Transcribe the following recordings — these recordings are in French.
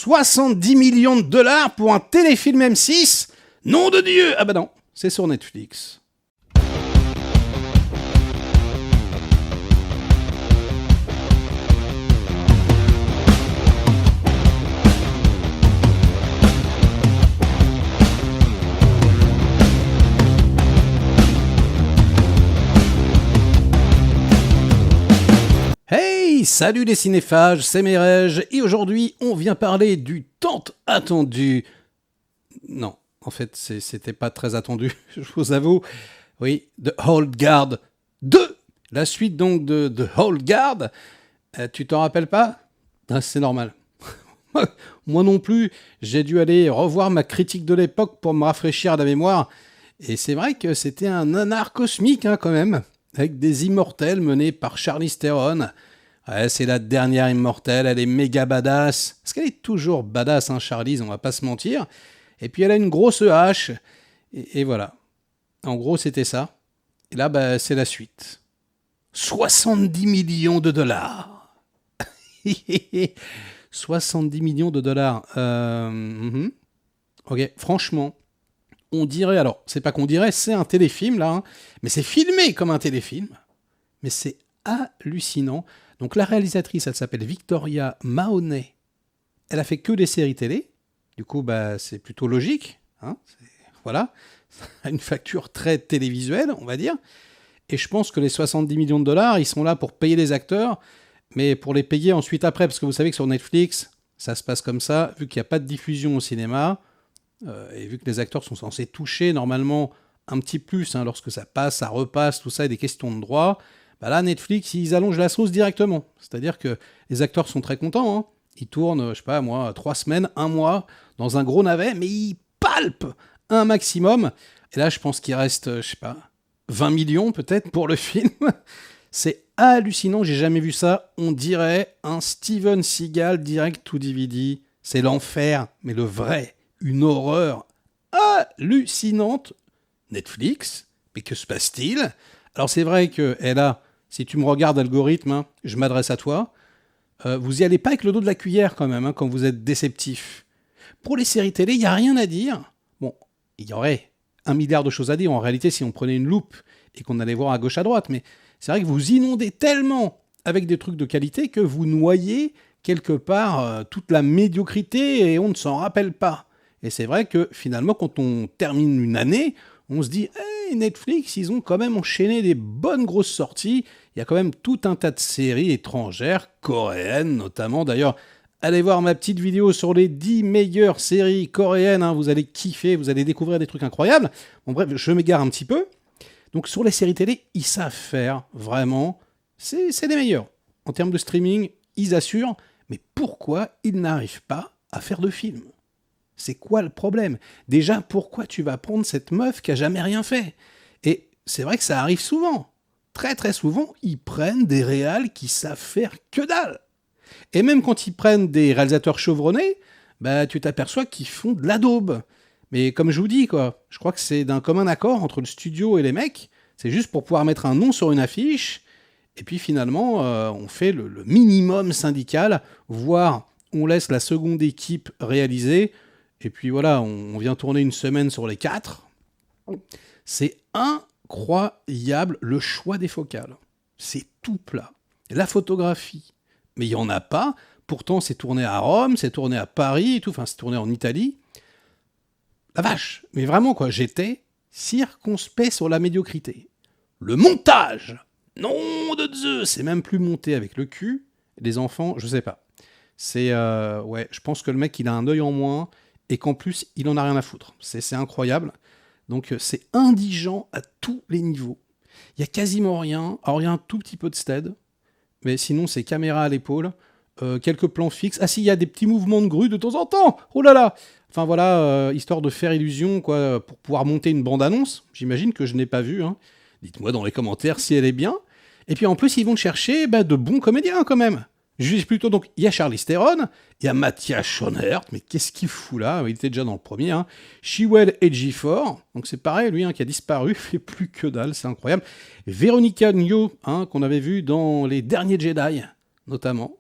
70 millions de dollars pour un téléfilm M6 ? Nom de Dieu ! Ah bah non, c'est sur Netflix. Hey, salut les cinéphages, c'est Merej, et aujourd'hui on vient parler du tant attendu... Non, en fait c'était pas très attendu, je vous avoue. Oui, The Old Guard 2, la suite donc de The Old Guard. Tu t'en rappelles pas ? Ah, c'est normal. Moi non plus, j'ai dû aller revoir ma critique de l'époque pour me rafraîchir la mémoire. Et c'est vrai que c'était un nanar cosmique quand même, avec des immortels menés par Charlize Theron. Ouais, c'est la dernière immortelle, elle est méga badass. Parce qu'elle est toujours badass, Charlize, on va pas se mentir. Et puis elle a une grosse hache. Et voilà. En gros, c'était ça. Et là, c'est la suite. 70 millions de dollars. 70 millions de dollars. Ok, franchement, on dirait... Alors, c'est pas qu'on dirait, c'est un téléfilm, là. Mais c'est filmé comme un téléfilm. Mais c'est hallucinant. Donc la réalisatrice, elle s'appelle Victoria Mahoney. Elle a fait que des séries télé. Du coup, c'est plutôt logique. Voilà. Une facture très télévisuelle, on va dire. Et je pense que les 70 millions de dollars, ils sont là pour payer les acteurs, mais pour les payer ensuite après. Parce que vous savez que sur Netflix, ça se passe comme ça. Vu qu'il n'y a pas de diffusion au cinéma, et vu que les acteurs sont censés toucher normalement un petit plus, lorsque ça passe, ça repasse, tout ça, et des questions de droit... là, Netflix, ils allongent la sauce directement. C'est-à-dire que les acteurs sont très contents. Ils tournent, 3 semaines, 1 mois, dans un gros navet, mais ils palpent un maximum. Et là, je pense qu'il reste, 20 millions peut-être pour le film. C'est hallucinant, j'ai jamais vu ça. On dirait un Steven Seagal direct to DVD. C'est l'enfer, mais le vrai. Une horreur hallucinante. Netflix, mais que se passe-t-il ? Alors c'est vrai qu'elle a... Si tu me regardes, algorithme, je m'adresse à toi. Vous y allez pas avec le dos de la cuillère quand même, quand vous êtes déceptif. Pour les séries télé, il n'y a rien à dire. Bon, il y aurait 1 milliard de choses à dire en réalité si on prenait une loupe et qu'on allait voir à gauche à droite. Mais c'est vrai que vous inondez tellement avec des trucs de qualité que vous noyez quelque part toute la médiocrité et on ne s'en rappelle pas. Et c'est vrai que finalement, quand on termine une année, on se dit hey, Netflix, ils ont quand même enchaîné des bonnes grosses sorties. Il y a quand même tout un tas de séries étrangères, coréennes notamment. D'ailleurs, allez voir ma petite vidéo sur les 10 meilleures séries coréennes. Vous allez kiffer, vous allez découvrir des trucs incroyables. Bon bref, je m'égare un petit peu. Donc sur les séries télé, ils savent faire, vraiment. C'est les meilleurs. En termes de streaming, ils assurent. Mais pourquoi ils n'arrivent pas à faire de films ? C'est quoi le problème ? Déjà, pourquoi tu vas prendre cette meuf qui a jamais rien fait ? Et c'est vrai que ça arrive souvent. Très très souvent, ils prennent des réals qui savent faire que dalle. Et même quand ils prennent des réalisateurs chevronnés, tu t'aperçois qu'ils font de la daube. Mais comme je vous dis, je crois que c'est d'un commun accord entre le studio et les mecs. C'est juste pour pouvoir mettre un nom sur une affiche. Et puis finalement, on fait le minimum syndical, voire on laisse la seconde équipe réaliser. Et puis voilà, on vient tourner une semaine sur les 4. C'est incroyable le choix des focales. C'est tout plat. La photographie, mais il n'y en a pas. Pourtant, c'est tourné à Rome, c'est tourné à Paris, et tout. Enfin, c'est tourné en Italie. La vache, mais vraiment, j'étais circonspect sur la médiocrité. Le montage, nom de Dieu, c'est même plus monté avec le cul. Les enfants, je sais pas. C'est, je pense que le mec, il a un œil en moins, et qu'en plus, il en a rien à foutre. C'est incroyable. Donc, c'est indigent à tous les niveaux. Il y a quasiment rien. Alors, il y a un tout petit peu de stead, mais sinon, c'est caméra à l'épaule, quelques plans fixes. Ah si, il y a des petits mouvements de grue de temps en temps. Oh là là. Enfin voilà, histoire de faire illusion, pour pouvoir monter une bande-annonce. J'imagine que je n'ai pas vu. Dites-moi dans les commentaires si elle est bien. Et puis en plus, ils vont chercher de bons comédiens quand même. Je dis plutôt, donc, il y a Charlize Theron, il y a Matthias Schoenaerts, mais qu'est-ce qu'il fout là ? Il était déjà dans le premier. Chiwetel Ejiofor, donc c'est pareil, lui, qui a disparu, il fait plus que dalle, c'est incroyable. Veronica Nyo, qu'on avait vu dans Les Derniers Jedi, notamment.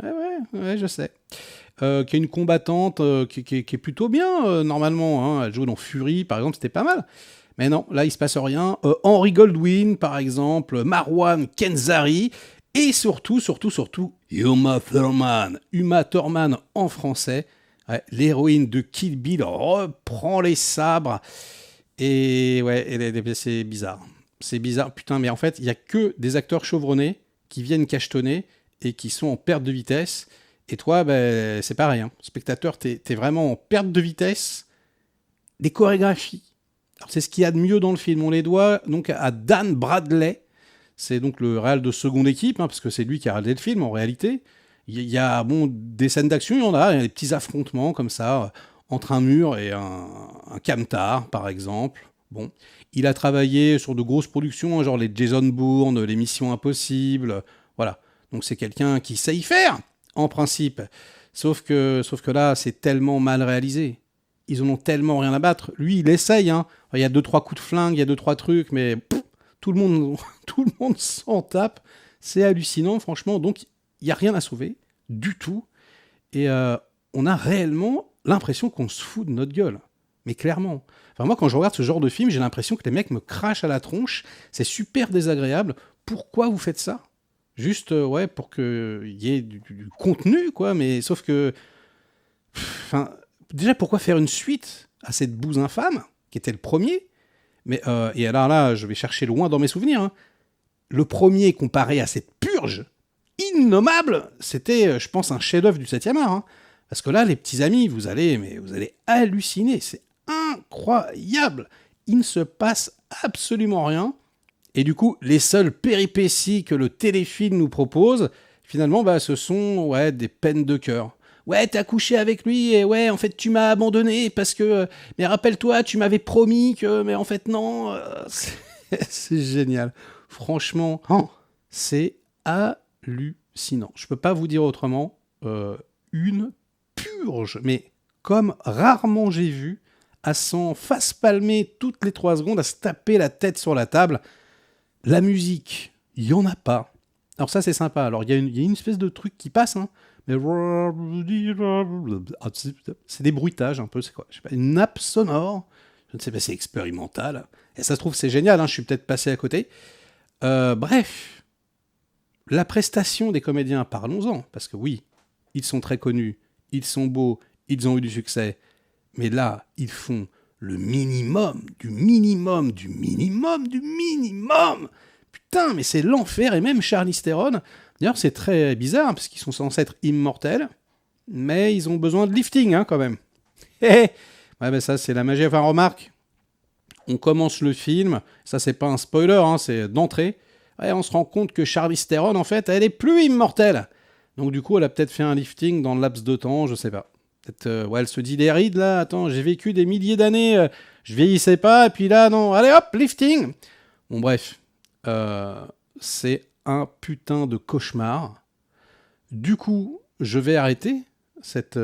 Ouais, je sais. qui est une combattante qui est plutôt bien, normalement. Hein. Elle joue dans Fury, par exemple, c'était pas mal. Mais non, là, il se passe rien. Henry Goldwyn, par exemple, Marwan Kenzari, et surtout, Uma Thurman. Uma Thurman en français. Ouais, l'héroïne de Kill Bill reprend les sabres. Et ouais, c'est bizarre. C'est bizarre. Putain, mais en fait, il n'y a que des acteurs chevronnés qui viennent cachetonner et qui sont en perte de vitesse. Et toi, ben, c'est pareil. Hein. Spectateur, t'es vraiment en perte de vitesse. Des chorégraphies. Alors, c'est ce qu'il y a de mieux dans le film. On les doit donc à Dan Bradley. C'est donc le réal de seconde équipe, hein, parce que c'est lui qui a réalisé le film en réalité. Il y a des scènes d'action, il y en a des petits affrontements comme ça, entre un mur et un camtar, par exemple. Bon. Il a travaillé sur de grosses productions, genre les Jason Bourne, les Missions Impossibles. Voilà. Donc c'est quelqu'un qui sait y faire, en principe. Sauf que là, c'est tellement mal réalisé. Ils en ont tellement rien à battre. Lui, il essaye. Hein. Il y a 2-3 coups de flingue, il y a 2-3 trucs, mais tout le monde s'en tape. C'est hallucinant, franchement. Donc, il n'y a rien à sauver, du tout. Et on a réellement l'impression qu'on se fout de notre gueule. Mais clairement. Enfin, moi, quand je regarde ce genre de film, j'ai l'impression que les mecs me crachent à la tronche. C'est super désagréable. Pourquoi vous faites ça ? Juste, ouais, pour qu'il y ait du contenu, quoi. Mais sauf que... Enfin, déjà, pourquoi faire une suite à cette bouse infâme, qui était le premier ? Mais, et alors là, je vais chercher loin dans mes souvenirs. Hein. Le premier, comparé à cette purge innommable, c'était, je pense, un chef-d'œuvre du 7e art. Hein. Parce que là, les petits amis, vous allez halluciner. C'est incroyable. Il ne se passe absolument rien. Et du coup, les seules péripéties que le téléfilm nous propose, finalement, bah, ce sont des peines de cœur. Ouais, t'as couché avec lui et ouais, en fait, tu m'as abandonné parce que... mais rappelle-toi, tu m'avais promis que... Mais en fait, non. C'est génial. Franchement, c'est hallucinant. Je peux pas vous dire autrement. Une purge, mais comme rarement j'ai vu, à s'en face-palmer toutes les 3 secondes, à se taper la tête sur la table. La musique, il n'y en a pas. Alors ça, c'est sympa. Alors, il y a une espèce de truc qui passe, hein. Mais c'est des bruitages un peu, c'est quoi ? Je sais pas, une nappe sonore, je ne sais pas, c'est expérimental. Et ça se trouve, c'est génial, hein, je suis peut-être passé à côté. Bref, la prestation des comédiens, parlons-en, parce que oui, ils sont très connus, ils sont beaux, ils ont eu du succès, mais là, ils font le minimum, du minimum, du minimum, du minimum. Putain, mais c'est l'enfer, et même Charlize Theron... D'ailleurs, c'est très bizarre, parce qu'ils sont censés être immortels, mais ils ont besoin de lifting, hein, quand même. Ouais, ben ça, c'est la magie. Enfin, remarque, on commence le film, ça, c'est pas un spoiler, hein, c'est d'entrée. Ouais, on se rend compte que Charlize Theron, en fait, elle est plus immortelle. Donc, du coup, elle a peut-être fait un lifting dans le laps de temps, je sais pas. Peut-être, elle se dit des rides, là, attends, j'ai vécu des milliers d'années, je vieillissais pas, et puis là, non, allez, hop, lifting. Bon, bref, c'est un putain de cauchemar. Du coup, je vais arrêter cet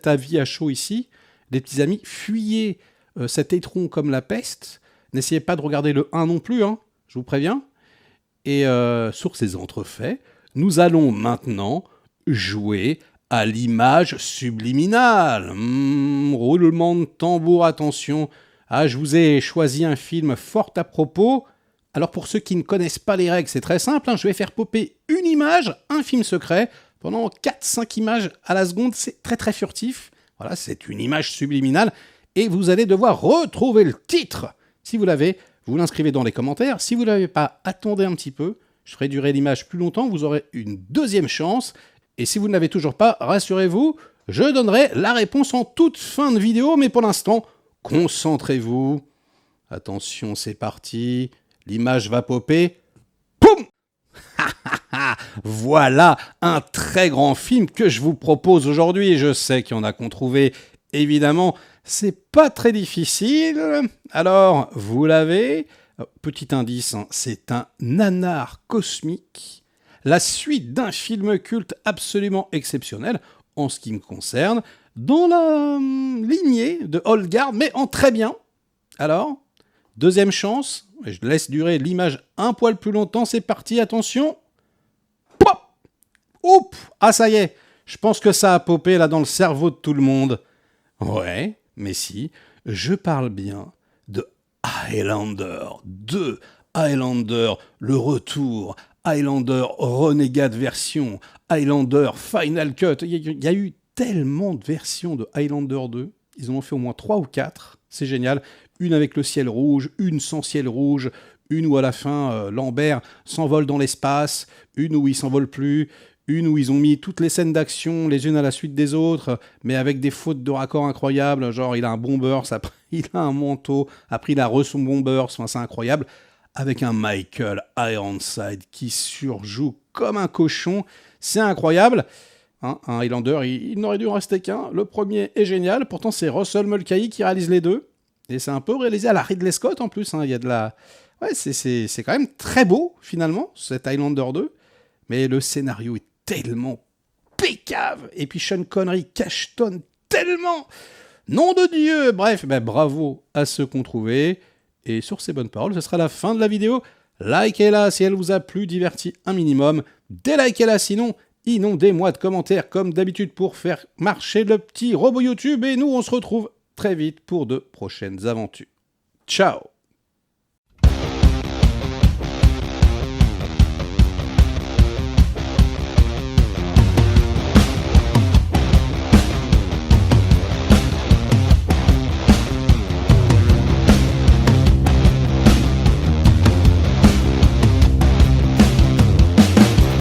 avis à chaud ici. Les petits amis, fuyez cet étron comme la peste. N'essayez pas de regarder le 1 non plus, hein, je vous préviens. Et sur ces entrefaits, nous allons maintenant jouer à l'image subliminale. Roulement de tambour, attention. Ah, je vous ai choisi un film fort à propos. Alors pour ceux qui ne connaissent pas les règles, c'est très simple, hein, je vais faire popper une image, un film secret, pendant 4-5 images à la seconde, c'est très très furtif. Voilà, c'est une image subliminale, et vous allez devoir retrouver le titre. Si vous l'avez, vous l'inscrivez dans les commentaires. Si vous ne l'avez pas, attendez un petit peu, je ferai durer l'image plus longtemps, vous aurez une deuxième chance. Et si vous ne l'avez toujours pas, rassurez-vous, je donnerai la réponse en toute fin de vidéo, mais pour l'instant, concentrez-vous. Attention, c'est parti. L'image va popper. Poum. Voilà un très grand film que je vous propose aujourd'hui. Je sais qu'il y en a qu'on trouvait, évidemment, c'est pas très difficile. Alors, vous l'avez. Petit indice, hein, c'est un nanar cosmique. La suite d'un film culte absolument exceptionnel, en ce qui me concerne, dans la lignée de Old Guard, mais en très bien. Alors, deuxième chance, je laisse durer l'image un poil plus longtemps, c'est parti, attention. Pop. Oups. Ah, ça y est, Je pense que ça a popé là dans le cerveau de tout le monde. Ouais, mais si, je parle bien de Highlander 2, Highlander le retour, Highlander Renegade version, Highlander Final Cut. Il y a eu tellement de versions de Highlander 2. Ils en ont fait au moins 3 ou 4. C'est génial. Une avec le ciel rouge, une sans ciel rouge, une où à la fin Lambert s'envole dans l'espace, une où il s'envole plus, une où ils ont mis toutes les scènes d'action les unes à la suite des autres, mais avec des fautes de raccord incroyables, genre il a un bombers, après il a un manteau, après il a son bombers, enfin c'est incroyable, avec un Michael Ironside qui surjoue comme un cochon, c'est incroyable. Un Highlander, il n'aurait dû en rester qu'un. Le premier est génial, pourtant c'est Russell Mulcahy qui réalise les deux, et c'est un peu réalisé à la Ridley Scott en plus, il y a de la... Ouais, c'est quand même très beau, finalement, cet Highlander 2, mais le scénario est tellement pécave, et puis Sean Connery cachetonne tellement, nom de Dieu. Bref, bravo à ceux qu'on trouvait, et sur ces bonnes paroles, ce sera la fin de la vidéo. Likez-la si elle vous a plu, diverti un minimum, délikez-la sinon, inondez-moi de commentaires comme d'habitude pour faire marcher le petit robot YouTube, et nous on se retrouve très vite pour de prochaines aventures. Ciao.